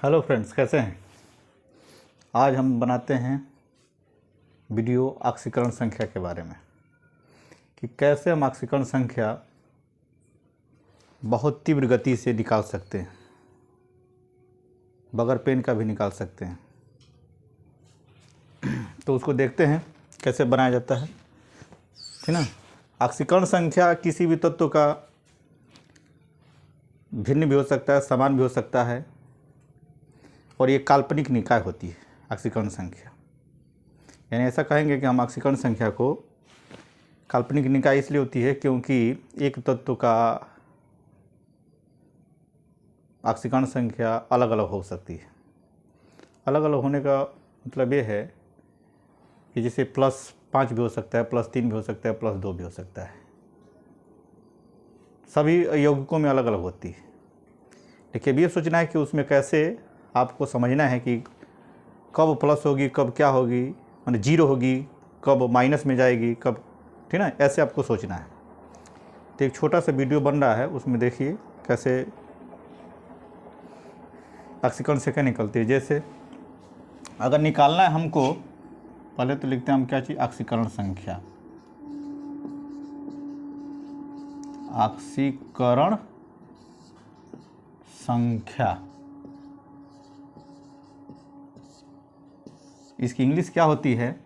Hello friends, कैसे हैं। आज हम बनाते हैं वीडियो ऑक्सीकरण संख्या के बारे में कि कैसे हम ऑक्सीकरण संख्या बहुत तीव्र गति से निकाल सकते हैं, बगैर पेन का भी निकाल सकते हैं। तो उसको देखते हैं कैसे बनाया जाता है, ठीक ना। ऑक्सीकरण संख्या किसी भी तत्व का भिन्न भी हो सकता है, समान भी हो सकता है, और ये काल्पनिक निकाय होती है ऑक्सीकरण संख्या। यानी ऐसा कहेंगे कि हम ऑक्सीकरण संख्या को काल्पनिक निकाय इसलिए होती है क्योंकि एक तत्व का ऑक्सीकरण संख्या अलग अलग हो सकती है। अलग अलग होने का मतलब ये है कि जैसे +5 भी हो सकता है, +3 भी हो सकता है, +2 भी हो सकता है। सभी यौगिकों में अलग अलग होती है। लेकिन ये सोचना है कि उसमें कैसे आपको समझना है कि कब प्लस होगी, कब क्या होगी, माने 0 होगी, कब माइनस में जाएगी, कब, ठीक ना। ऐसे आपको सोचना है। तो एक छोटा सा वीडियो बन रहा है, उसमें देखिए कैसे ऑक्सीकरण संख्या निकलती है। जैसे अगर निकालना है हमको, पहले तो लिखते हैं हम क्या चीज़, ऑक्सीकरण संख्या। ऑक्सीकरण संख्या, इसकी इंग्लिश क्या होती है,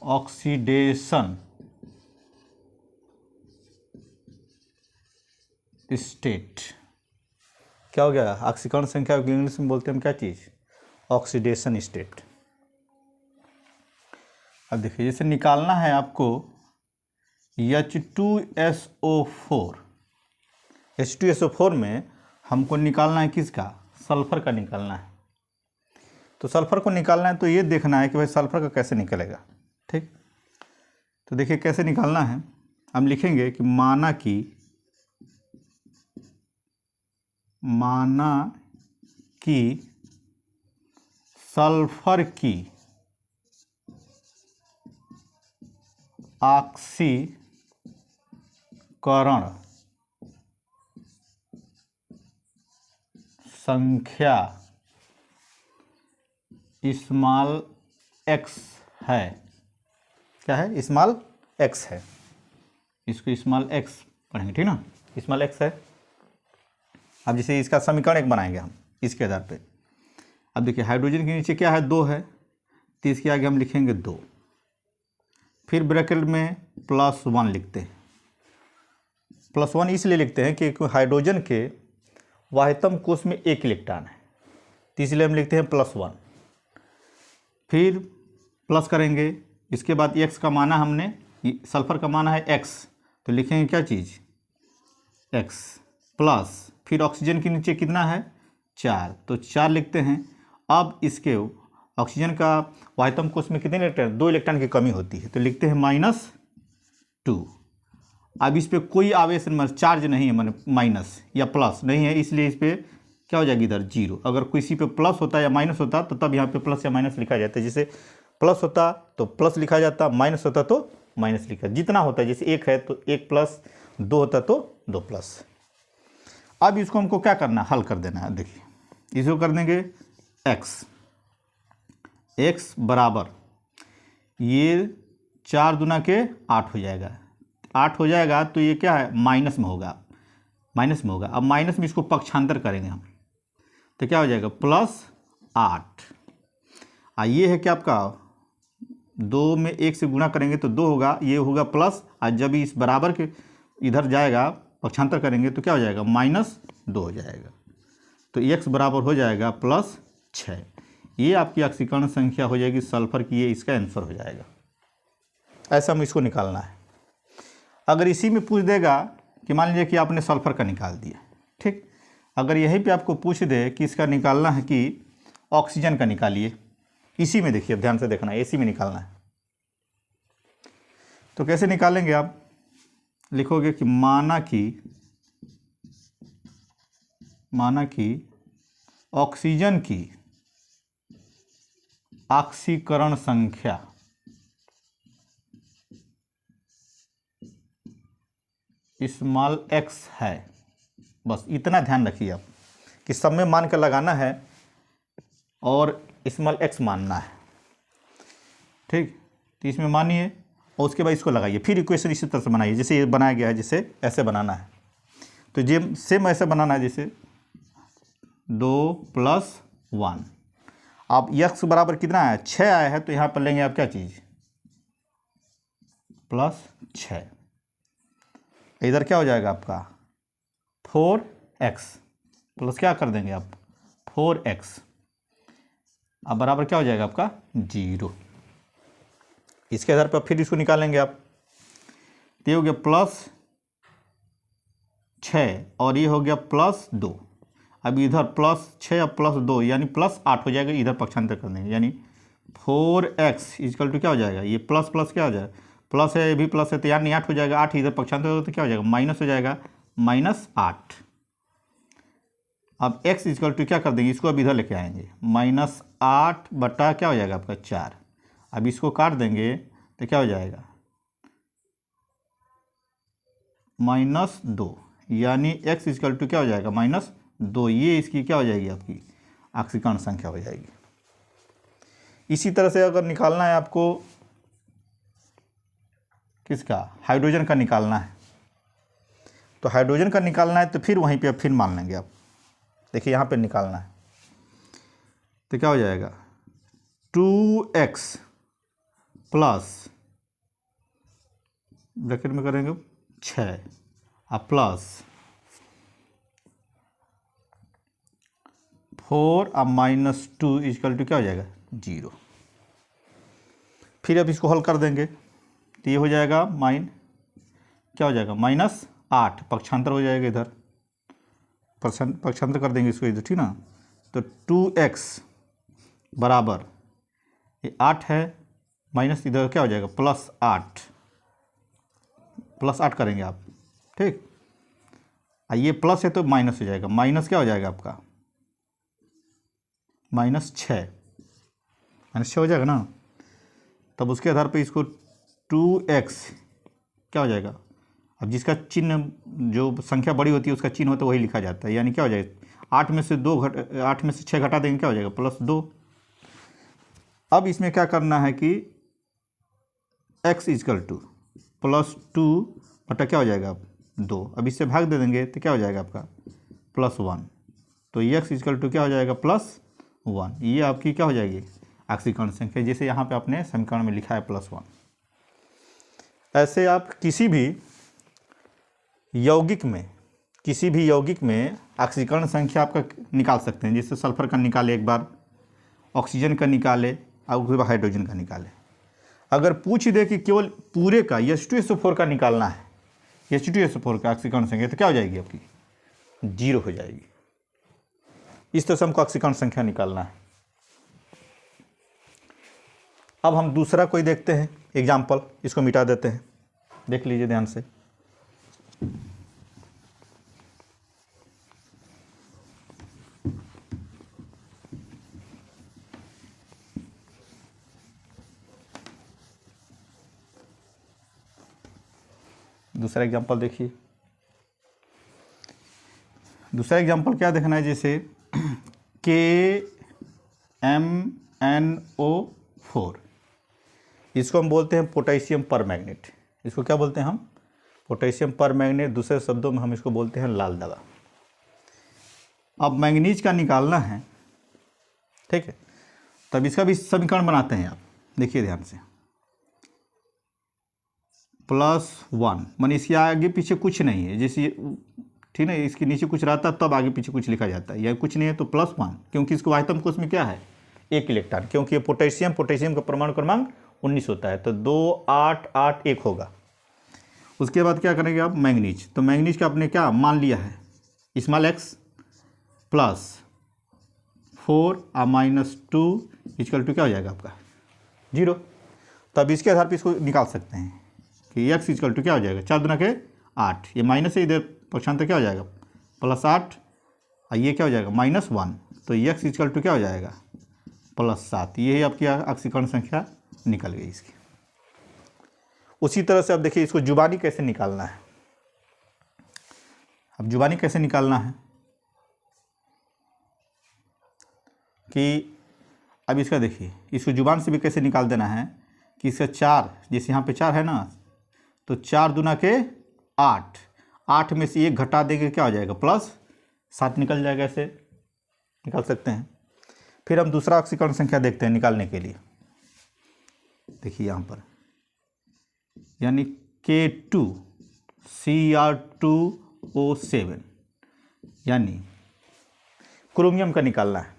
ऑक्सीडेशन स्टेट। क्या हो गया, ऑक्सीकरण संख्या की इंग्लिश में बोलते हैं हम क्या चीज़, ऑक्सीडेशन स्टेट। अब देखिए जैसे निकालना है आपको H2SO4। H2SO4 में हमको निकालना है किसका, सल्फर का निकालना है। तो सल्फर को निकालना है तो ये देखना है कि भाई सल्फर का कैसे निकलेगा, ठीक। तो देखिए कैसे निकालना है, हम लिखेंगे कि माना कि सल्फर की ऑक्सीकरण संख्या स्मॉल x है। क्या है, स्मॉल x है। इसको स्मॉल x पढ़ेंगे, ठीक ना, स्मॉल x है। अब जैसे इसका समीकरण एक बनाएंगे हम इसके आधार पे। अब देखिए हाइड्रोजन के नीचे क्या है, 2 है, तो इसके आगे हम लिखेंगे 2, फिर ब्रैकेट में +1 लिखते हैं। +1 इसलिए लिखते हैं कि हाइड्रोजन के वाहितम कोश में 1 इलेक्ट्रॉन है, तो इसलिए हम लिखते हैं +1। फिर प्लस करेंगे, इसके बाद x का माना हमने, सल्फर का माना है x, तो लिखेंगे क्या चीज़, x प्लस, फिर ऑक्सीजन के नीचे कितना है, 4, तो 4 लिखते हैं। अब इसके ऑक्सीजन का वाहितम कोश में कितने इलेक्ट्रॉन, 2 इलेक्ट्रॉन की कमी होती है, तो लिखते हैं -2। अब इस पर कोई आवेश चार्ज नहीं है, माने माइनस या प्लस नहीं है, इसलिए इस पर क्या हो जाएगी, इधर 0। अगर किसी पे प्लस होता या माइनस होता तो तब यहाँ पे प्लस या माइनस लिखा जाता है। जैसे प्लस होता तो प्लस लिखा जाता, माइनस होता तो माइनस लिखा, जितना होता है। जैसे 1 है तो 1+, 2 होता तो 2+। अब इसको हमको क्या करना है, हल कर देना है। देखिए इसको कर देंगे x बराबर, ये 4 दूना के 8 हो जाएगा, 8 हो जाएगा तो ये क्या है, माइनस में होगा। अब माइनस में इसको पक्षांतर करेंगे हम, तो क्या हो जाएगा, +8। ये है कि आपका 2 में 1 से गुणा करेंगे तो 2 होगा, ये होगा प्लस, और जब इस बराबर के इधर जाएगा पक्षांतर करेंगे तो क्या हो जाएगा, -2 हो जाएगा। तो x बराबर हो जाएगा +6। ये आपकी ऑक्सीकरण संख्या हो जाएगी सल्फर की, ये इसका आंसर हो जाएगा। ऐसा हम इसको निकालना है। अगर इसी में पूछ देगा कि मान लीजिए कि आपने सल्फर का निकाल दिया, ठीक, अगर यहीं पे आपको पूछ दे कि इसका निकालना है कि ऑक्सीजन का निकालिए, इसी में देखिए, ध्यान से देखना है, इसी में निकालना है, तो कैसे निकालेंगे आप, लिखोगे कि माना कि ऑक्सीजन की ऑक्सीकरण संख्या स्मॉल x है, बस इतना ध्यान रखिए आप कि सब में मान कर लगाना है और स्मॉल एक्स मानना है, ठीक। तो इसमें मानिए और उसके बाद इसको लगाइए, फिर इक्वेशन इसी तरह से बनाइए जैसे ये बनाया गया है, जिसे ऐसे बनाना है। तो ये सेम ऐसे बनाना है जैसे 2 + 1। अब x बराबर कितना आया, 6 आया है, तो यहाँ पर लेंगे आप क्या चीज़, +6। इधर क्या हो जाएगा आपका 4x प्लस क्या कर देंगे आप 4x, अब बराबर क्या हो जाएगा आपका 0। इसके आधार पर फिर इसको निकालेंगे आप, तो ये हो गया +6 और ये हो गया +2। अब इधर +6 और +2 यानी +8 हो जाएगा, इधर पक्षांतर कर देंगे, यानी 4x = क्या हो जाएगा, ये प्लस प्लस क्या हो जाएगा, प्लस है, ये भी प्लस है, तो यानी 8 हो जाएगा। 8 इधर पक्षांतर होगा तो क्या हो जाएगा, माइनस हो जाएगा, -8। अब x = क्या कर देंगे, इसको अब इधर लेके आएंगे, -8 बटा क्या हो जाएगा आपका 4। अब इसको काट देंगे तो क्या हो जाएगा, -2, यानी x = क्या हो जाएगा, -2। ये इसकी क्या हो जाएगी, आपकी आक्सीकरण संख्या हो जाएगी। इसी तरह से अगर निकालना है आपको किसका, हाइड्रोजन का निकालना है, तो हाइड्रोजन का निकालना है तो फिर वहीं पे फिर मान लेंगे आप। देखिए यहाँ पे निकालना है तो क्या हो जाएगा, 2x प्लस ब्रैकेट में करेंगे 6 और प्लस 4 और -2 = क्या हो जाएगा 0। फिर अब इसको हल कर देंगे तो ये हो जाएगा क्या हो जाएगा, -8, पक्षांतर हो जाएगा, इधर पक्षांतर कर देंगे इसको इधर, ठीक ना। तो 2x बराबर ये 8 है, माइनस इधर क्या हो जाएगा +8 करेंगे आप, ठीक। ये प्लस है तो माइनस हो जाएगा, माइनस क्या हो जाएगा आपका -6 हो जाएगा ना। तब उसके आधार पे इसको 2x क्या हो जाएगा, अब जिसका चिन्ह जो संख्या बड़ी होती है उसका चिन्ह होता है वही लिखा जाता है, यानी क्या हो जाएगा 8 में से 6 घटा देंगे, क्या हो जाएगा +2। अब इसमें क्या करना है कि x = +2 बटा क्या हो जाएगा 2, अब इससे भाग दे देंगे तो क्या हो जाएगा आपका +1। तो x = क्या हो जाएगा +1। ये आपकी क्या हो जाएगी आक्सीकरण संख्या, जैसे यहाँ पे आपने समीकरण में लिखा है +1। ऐसे आप किसी भी यौगिक में ऑक्सीकरण संख्या आपका निकाल सकते हैं, जैसे सल्फर का निकाले एक बार, ऑक्सीजन का निकाले और उसके बाद हाइड्रोजन का निकाले। अगर पूछ दे कि केवल पूरे का H2SO4 का निकालना है, H2SO4 का ऑक्सीकरण संख्या, तो क्या हो जाएगी आपकी 0 हो जाएगी। इस तरह से हमको ऑक्सीकरण संख्या निकालना है। अब हम दूसरा कोई देखते हैं एग्जाम्पल, इसको मिटा देते हैं, देख लीजिए ध्यान से। दूसरा एग्जाम्पल देखिए, दूसरा एग्जाम्पल क्या देखना है, जैसे KMnO4, इसको हम बोलते हैं पोटेशियम परमैंगनेट। इसको क्या बोलते हैं हम, पोटेशियम परमैंगनेट, दूसरे शब्दों में हम इसको बोलते हैं लाल दवा। अब मैंगनीज का निकालना है, ठीक है, तब इसका भी समीकरण बनाते हैं आप, देखिए ध्यान से, +1 माने इसके आगे पीछे कुछ नहीं है, जैसे ठीक है, इसके नीचे कुछ रहता तब आगे पीछे कुछ लिखा जाता है, या कुछ नहीं है तो +1, क्योंकि इसको आयतन कोश में क्या है 1 इलेक्ट्रॉन, क्योंकि ये पोटेशियम का परमाणु क्रमांक 19 होता है, तो 2 8 8 1 होगा। उसके बाद क्या करेंगे आप, मैंगनीज, तो मैंगनीज का आपने क्या मान लिया है, x प्लस 4 और -2 = क्या हो जाएगा आपका 0। तब इसके आधार पर इसको निकाल सकते हैं कि x = क्या हो जाएगा 4 दूना के 8, ये माइनस से इधर पक्षांतर क्या हो जाएगा +8 और ये क्या हो जाएगा -1, तो x = क्या हो जाएगा +7। ये ही आपकी ऑक्सीकरण संख्या निकल गई इसकी। उसी तरह से अब देखिए इसको जुबानी कैसे निकालना है। अब जुबानी कैसे निकालना है कि अब इसका देखिए, इसको जुबान से भी कैसे निकाल देना है कि इसका 4, जैसे यहाँ पे 4 है ना, तो 4 दूना के 8, 8 में से 1 घटा देंगे क्या हो जाएगा +7 निकल जाएगा। ऐसे निकाल सकते हैं। फिर हम दूसरा ऑक्सीकरण संख्या देखते हैं निकालने के लिए। देखिए यहाँ पर यानी K2 Cr2O7 यानी क्रोमियम का निकालना है।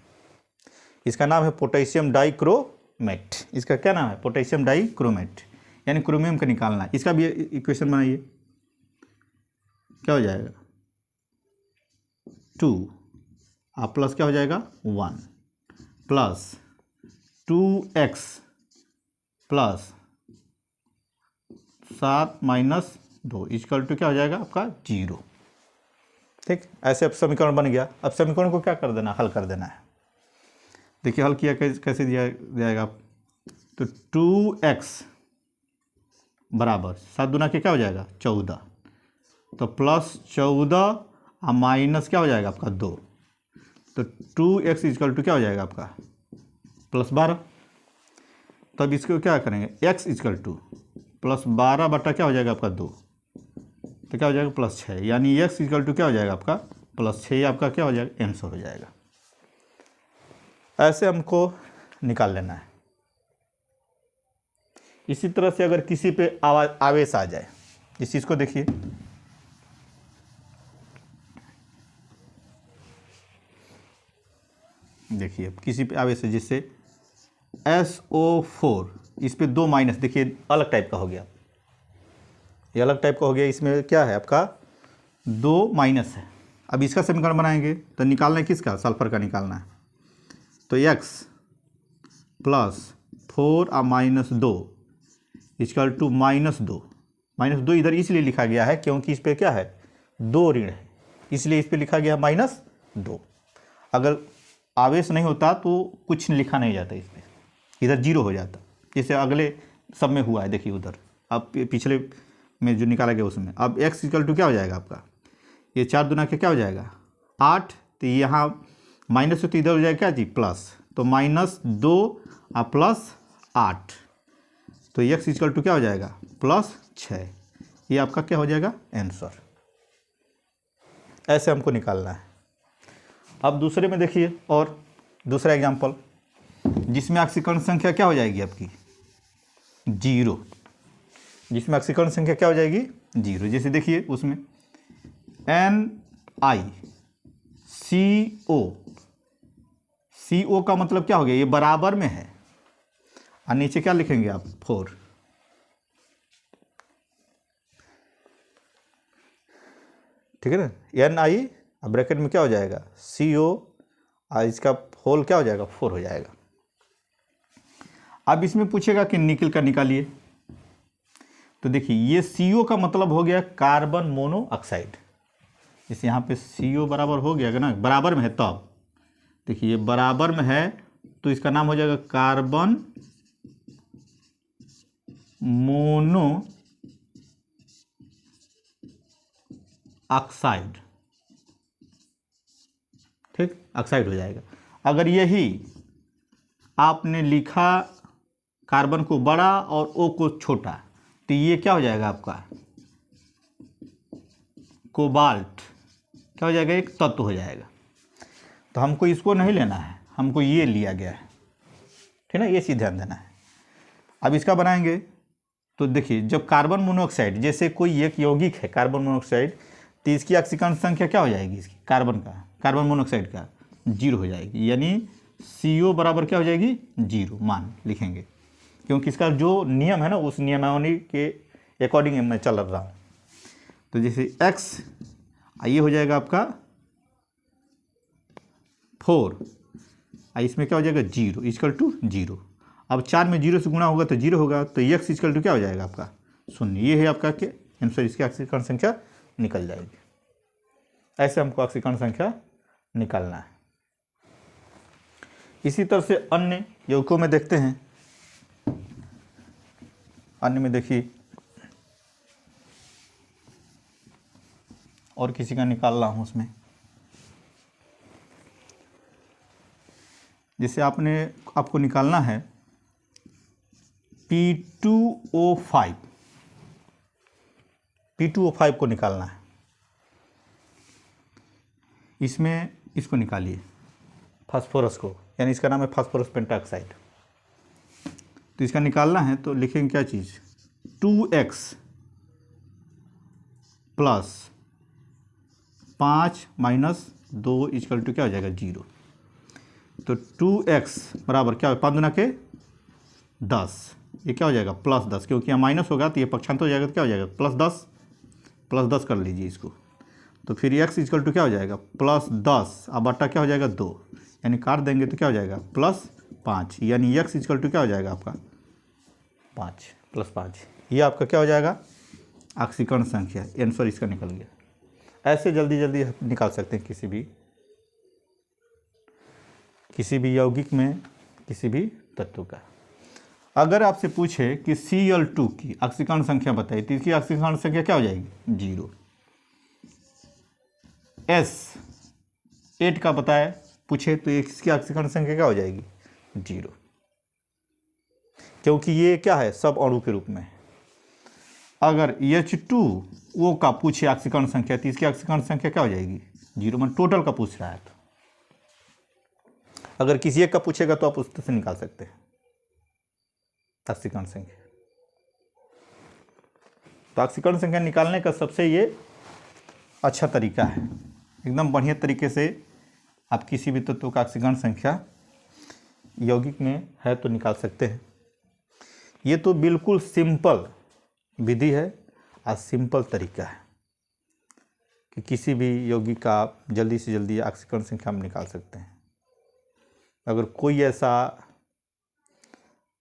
इसका नाम है पोटेशियम डाइक्रोमेट। इसका क्या नाम है? पोटेशियम डाइक्रोमेट, यानी क्रोमियम का निकालना है। इसका भी इक्वेशन बनाइए, क्या हो जाएगा 2 और प्लस क्या हो जाएगा 1 plus 2x plus 7 minus 2 equal to क्या हो जाएगा आपका 0। ठीक, ऐसे अब समीकरण बन गया। अब समीकरण को क्या कर देना, हल कर देना है। देखिए हल किया कैसे दिया जाएगा, तो 2x बराबर 7 दूना के क्या हो जाएगा 14, तो +14 और माइनस क्या हो जाएगा आपका 2, तो 2x इक्वल टू क्या हो जाएगा आपका +12। तो अब इसको क्या करेंगे, x इक्वल टू +12 बटा क्या हो जाएगा आपका 2, तो क्या हो जाएगा +6, यानी x इक्वल टू क्या हो जाएगा आपका +6, आपका क्या हो जाएगा आंसर हो जाएगा। ऐसे हमको निकाल लेना है। इसी तरह से अगर किसी पे आवेश आ जाए, इस चीज़ को देखिए, देखिए किसी पे आवेश है जिससे SO4, इस पे 2 माइनस, देखिए अलग टाइप का हो गया, ये अलग टाइप का हो गया। इसमें क्या है आपका 2 माइनस है। अब इसका समीकरण बनाएंगे तो निकालना है किसका, सल्फर का निकालना है। तो x +4 और -2 इक्वल टू -2। -2 इधर इसलिए लिखा गया है क्योंकि इस पर क्या है 2 ऋण है, इसलिए इस पर लिखा गया -2। अगर आवेश नहीं होता तो कुछ लिखा नहीं जाता, इस पर इधर 0 हो जाता, जैसे अगले सब में हुआ है। देखिए उधर अब पिछले में जो निकाला गया उसमें। अब x इक्वल टू क्या हो जाएगा आपका, ये 4 दूना के क्या हो जाएगा 8, तो यहाँ माइनस तो इधर हो जाएगा क्या जी प्लस, तो -2 और +8, तो x इक्वल टू क्या हो जाएगा +6। ये आपका क्या हो जाएगा आंसर। ऐसे हमको निकालना है। अब दूसरे में देखिए, और दूसरा एग्जांपल जिसमें ऑक्सीकरण संख्या क्या हो जाएगी आपकी 0, जिसमें ऑक्सीकरण संख्या क्या हो जाएगी 0। जैसे देखिए उसमें NiCO का मतलब क्या हो गया, ये बराबर में है, और नीचे क्या लिखेंगे आप 4। ठीक है ना, Ni ब्रैकेट में क्या हो जाएगा CO, और इसका होल क्या हो जाएगा 4 हो जाएगा। अब इसमें पूछेगा कि निकल का निकालिए, तो देखिए ये CO का मतलब हो गया कार्बन मोनोऑक्साइड। जैसे यहाँ पे CO बराबर हो गया ना, बराबर में है तब, देखिए ये बराबर में है तो इसका नाम हो जाएगा कार्बन मोनोऑक्साइड। ठीक, ऑक्साइड हो जाएगा। अगर यही आपने लिखा कार्बन को बड़ा और O को छोटा, तो ये क्या हो जाएगा आपका कोबाल्ट, क्या हो जाएगा एक तत्व हो जाएगा। तो हमको इसको नहीं लेना है, हमको ये लिया गया है, ठीक है ना, ये चीज़ ध्यान देना है। अब इसका बनाएंगे तो देखिए जब कार्बन मोनोऑक्साइड, जैसे कोई एक यौगिक है कार्बन मोनोऑक्साइड, तो इसकी ऑक्सीकरण संख्या क्या हो जाएगी, इसकी कार्बन मोनोऑक्साइड का 0 हो जाएगी, यानी CO बराबर क्या हो जाएगी 0 मान लिखेंगे, क्योंकि इसका जो नियम है ना उस नियमावली के अकॉर्डिंग मैं चल रहा हूँ। तो जैसे x ये हो जाएगा आपका 4, इसमें क्या हो जाएगा 0 इक्वल टू 0। अब 4 में 0 से गुणा होगा तो 0 होगा, तो x इक्वल टू क्या हो जाएगा आपका 0। ये है आपका के आंसर, इसकी ऑक्सीकरण संख्या निकल जाएगी। ऐसे हमको ऑक्सीकरण संख्या निकालना है। इसी तरह से अन्य यौगिकों में देखते हैं। अन्य में देखिए और किसी का निकाल रहा हूँ उसमें। जैसे आपको निकालना है P2O5, P2O5 को निकालना है। इसमें इसको निकालिए फास्फोरस को, यानी इसका नाम है फास्फोरस पेंटाऑक्साइड। तो इसका निकालना है तो लिखेंगे क्या चीज़, 2x plus 5 minus 2 equal to क्या हो जाएगा 0। तो 2x बराबर क्या हो, 5 दूना के 10, ये क्या हो जाएगा प्लस 10, क्योंकि यहाँ माइनस होगा तो ये पक्षांतर हो जाएगा, तो क्या हो जाएगा प्लस 10 कर लीजिए इसको। तो फिर x इक्वल टू क्या हो जाएगा प्लस 10, अब बटा क्या हो जाएगा 2, यानी काट देंगे तो क्या हो जाएगा प्लस 5, यानी x इक्वल टू क्या हो जाएगा आपका 5 प्लस 5। ये आपका क्या हो जाएगा ऑक्सीकरण संख्या, आंसर इसका निकल गया। ऐसे जल्दी जल्दी निकाल सकते हैं किसी भी यौगिक में किसी भी तत्व का। अगर आपसे पूछे कि Cl2 की ऑक्सीकरण संख्या बताइए तो इसकी ऑक्सीकरण संख्या क्या हो जाएगी 0। S8 का बताए पूछे तो इसकी ऑक्सीकरण संख्या क्या हो जाएगी 0, क्योंकि ये क्या है सब अणु के रूप में है। अगर H2O का पूछे ऑक्सीकरण संख्या तो इसकी ऑक्सीकरण संख्या क्या हो जाएगी 0, मतलब टोटल का पूछ रहा है। तो अगर किसी एक का पूछेगा तो आप उससे निकाल सकते हैं ऑक्सीकरण संख्या। तो ऑक्सीकरण संख्या निकालने का सबसे ये अच्छा तरीका है, एकदम बढ़िया तरीके से आप किसी भी तत्व का ऑक्सीकरण संख्या यौगिक में है तो निकाल सकते हैं। ये तो बिल्कुल सिंपल विधि है और सिंपल तरीका है कि किसी भी यौगिक का आप जल्दी से जल्दी ऑक्सीकरण संख्या में निकाल सकते हैं। अगर कोई ऐसा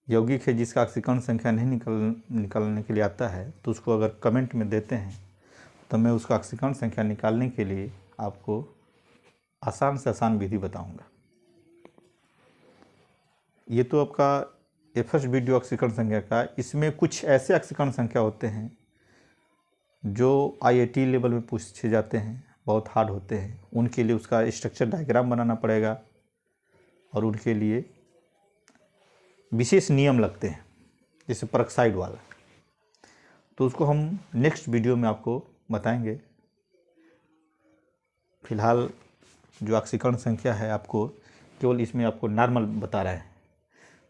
यौगिक है जिसका ऑक्सीकरण संख्या नहीं निकालने के लिए आता है तो उसको अगर कमेंट में देते हैं तो मैं उसका ऑक्सीकरण संख्या निकालने के लिए आपको आसान से आसान विधि बताऊंगा। ये तो आपका ये फर्स्ट वीडियो ऑक्सीकरण संख्या का। इसमें कुछ ऐसे ऑक्सीकरण संख्या होते हैं जो IIT लेवल में पूछे जाते हैं, बहुत हार्ड होते हैं। उनके लिए उसका स्ट्रक्चर डायग्राम बनाना पड़ेगा और उनके लिए विशेष नियम लगते हैं, जैसे परऑक्साइड वाला। तो उसको हम नेक्स्ट वीडियो में आपको बताएंगे। फिलहाल जो ऑक्सीकरण संख्या है आपको केवल इसमें आपको नॉर्मल बता रहा है,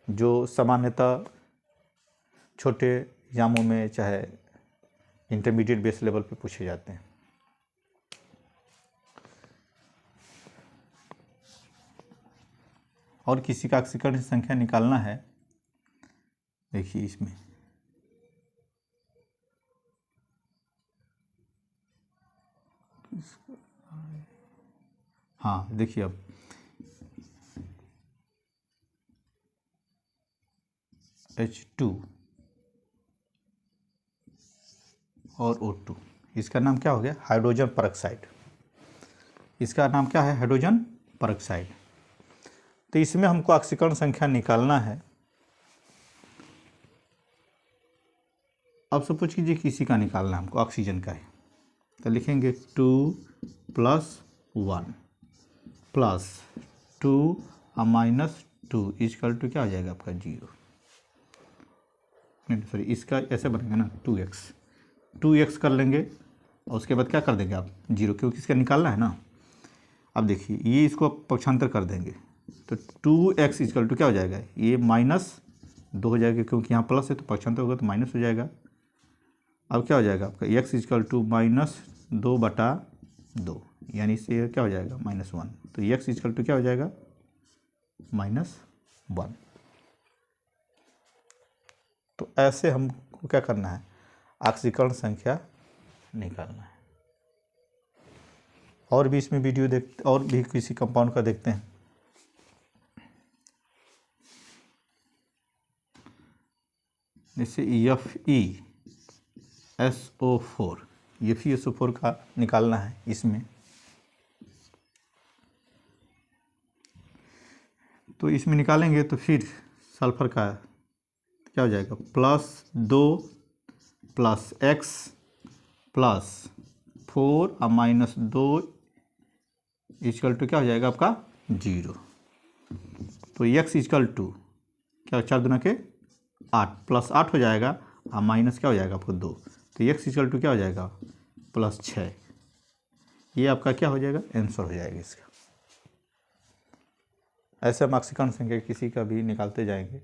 जो सामान्यतः छोटे एग्जामों में चाहे इंटरमीडिएट बेस लेवल पे पूछे जाते हैं। और किसी का ऑक्सीकरण संख्या निकालना है, देखिए इसमें हाँ देखिए अब H2 और O2, इसका नाम क्या हो गया हाइड्रोजन परऑक्साइड। इसका नाम क्या है हाइड्रोजन परऑक्साइड। तो इसमें हमको ऑक्सीकरण संख्या निकालना है। अब सपोज कीजिए किसी का निकालना है हमको, ऑक्सीजन का है, तो लिखेंगे 2 + 1 + 2 माइनस 2 इक्वल टू क्या हो जाएगा आपका 0। नहीं सॉरी, इसका ऐसे बनेगा ना 2x कर लेंगे और उसके बाद क्या कर देंगे आप 0, क्योंकि इसका निकालना है ना। अब देखिए ये इसको पक्षांतर कर देंगे तो 2x इक्वल टू क्या हो जाएगा, ये -2 हो जाएगा, क्योंकि यहाँ प्लस है तो पक्षांतर होगा तो माइनस हो जाएगा। अब क्या हो जाएगा आपका x इक्वल टू -2/2, यानी इससे क्या हो जाएगा -1। तो x इक्वल टू क्या हो जाएगा -1। तो ऐसे हमको क्या करना है ऑक्सीकरण संख्या निकालना है। और भी इसमें वीडियो और भी किसी कंपाउंड का देखते हैं। जैसे FeSO4 का निकालना है। इसमें तो इसमें निकालेंगे तो फिर सल्फर का क्या हो जाएगा +2 + x + 4 और -2 इक्वल टू क्या हो जाएगा आपका 0। तो x इक्वल टू क्या 4 दूना के 8 प्लस 8 हो जाएगा और माइनस क्या हो जाएगा आपको 2। तो x इक्वल टू क्या हो जाएगा +6। ये आपका क्या हो जाएगा आंसर हो जाएगा इसका। ऐसे हम आंशिक संख्या किसी का भी निकालते जाएंगे।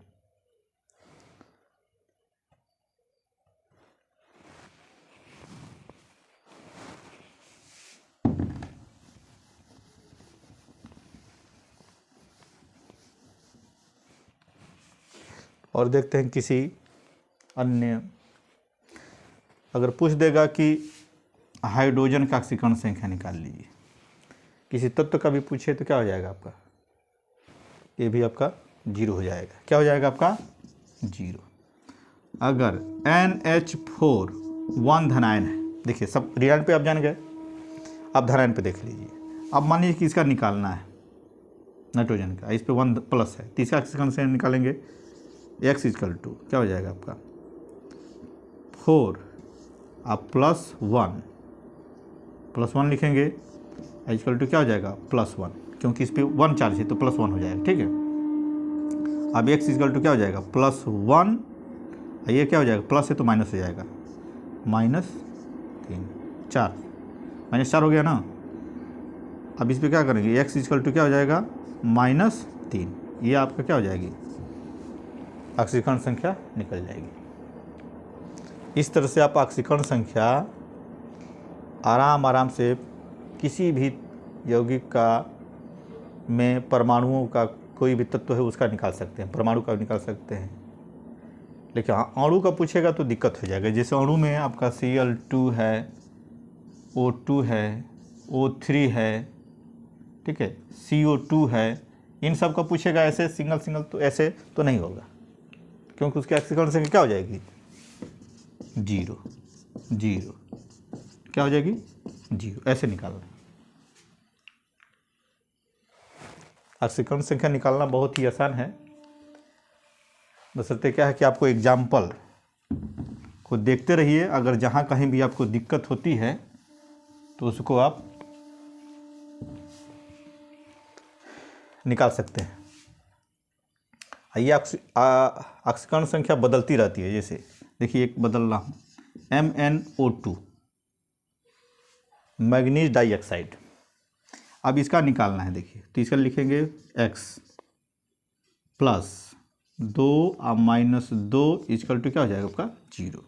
और देखते हैं किसी अन्य, अगर पूछ देगा कि हाइड्रोजन का आंशिक संख्या निकाल लीजिए, किसी तत्व का भी पूछे तो क्या हो जाएगा आपका, ये भी आपका 0 हो जाएगा। क्या हो जाएगा आपका 0। अगर NH4 1 धनायन है, देखिए सब ऋणायन पे आप जान गए, अब धनायन पे देख लीजिए। अब मान लीजिए कि इसका निकालना है नाइट्रोजन का, इस पे 1 प्लस है, तीसरा आंशिक संख्या निकालेंगे। x इक्वल टू क्या हो जाएगा आपका 4 आप +1 लिखेंगे, इक्वल टू क्या हो जाएगा +1, क्योंकि इस पे 1 चार्ज है तो +1 हो जाएगा। ठीक है, अब x इक्वल टू क्या हो जाएगा +1, ये क्या हो जाएगा प्लस है तो माइनस हो जाएगा -3 4 -4 हो गया ना। अब इस पे क्या करेंगे, x इक्वल टू क्या हो जाएगा -3, ये आपका क्या हो जाएगी आंशिक संख्या निकल जाएगी। इस तरह से आप आंशिक संख्या आराम से किसी भी यौगिक का में परमाणुओं का कोई भी तत्व है उसका निकाल सकते हैं, परमाणु का निकाल सकते हैं। लेकिन अणु का पूछेगा तो दिक्कत हो जाएगा। जैसे अणु में आपका Cl2 है, O2 है, O3 है, ठीक है, CO2 है, इन सब का पूछेगा ऐसे सिंगल तो ऐसे तो नहीं होगा, क्योंकि उसकी आंशिक संख्या क्या हो जाएगी 0 क्या हो जाएगी 0। ऐसे निकालना, आंशिक संख्या निकालना बहुत ही आसान है। बशर्ते क्या है कि आपको एग्जाम्पल को देखते रहिए, अगर जहाँ कहीं भी आपको दिक्कत होती है तो उसको आप निकाल सकते हैं। ये आंशिक संख्या बदलती रहती है। जैसे देखिए एक बदल रहा हूँ, MnO2 मैग्नीज डाइऑक्साइड, अब इसका निकालना है। देखिए तो इसका लिखेंगे x +2 और -2 इक्वल टू क्या हो जाएगा आपका 0।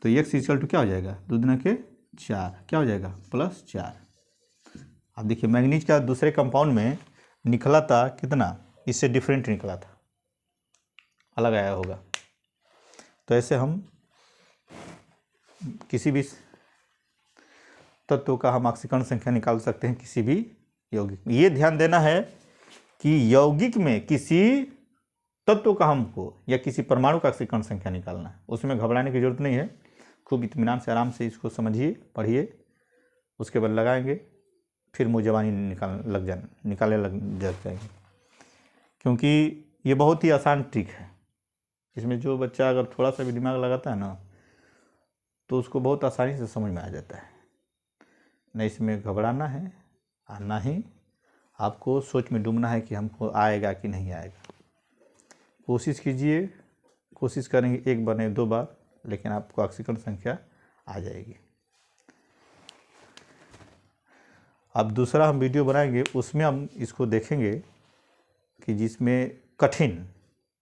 तो x इक्वल टू क्या हो जाएगा 2 दूना के 4, क्या हो जाएगा +4। अब देखिए मैग्नीज का दूसरे कंपाउंड में निकला था कितना, इससे डिफरेंट निकला था, अलग आया होगा। तो ऐसे हम किसी भी तत्व का हम आंशिक संख्या निकाल सकते हैं किसी भी यौगिक में। ये ध्यान देना है कि यौगिक में किसी तत्व का हमको या किसी परमाणु का आंशिक संख्या निकालना है, उसमें घबराने की जरूरत नहीं है। खूब इत्मीनान से आराम से इसको समझिए, पढ़िए, उसके बाद लगाएंगे, फिर मुँह जवानी निकालने लग जाएंगे। क्योंकि ये बहुत ही आसान ट्रिक है, इसमें जो बच्चा अगर थोड़ा सा भी दिमाग लगाता है ना तो उसको बहुत आसानी से समझ में आ जाता है। न इसमें घबराना है और ना ही आपको सोच में डूबना है कि हमको आएगा कि नहीं आएगा। कोशिश कीजिए, कोशिश करेंगे 1 बार नहीं 2 बार, लेकिन आपको आंशिक संख्या आ जाएगी। अब दूसरा हम वीडियो बनाएंगे, उसमें हम इसको देखेंगे कि जिसमें कठिन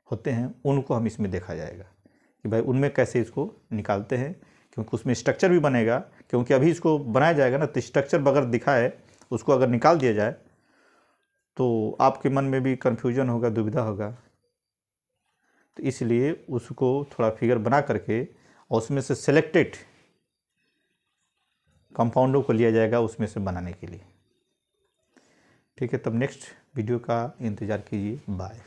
होते हैं उनको हम इसमें देखा जाएगा कि भाई उनमें कैसे इसको निकालते हैं, क्योंकि उसमें स्ट्रक्चर भी बनेगा। क्योंकि अभी इसको बनाया जाएगा ना तो स्ट्रक्चर बगैर दिखाए उसको अगर निकाल दिया जाए तो आपके मन में भी कन्फ्यूजन होगा, दुविधा होगा। तो इसलिए उसको थोड़ा फिगर बना करके और उसमें से सिलेक्टेड कंपाउंडों को लिया जाएगा उसमें से बनाने के लिए। ठीक है, तब नेक्स्ट वीडियो का इंतज़ार कीजिए। बाय।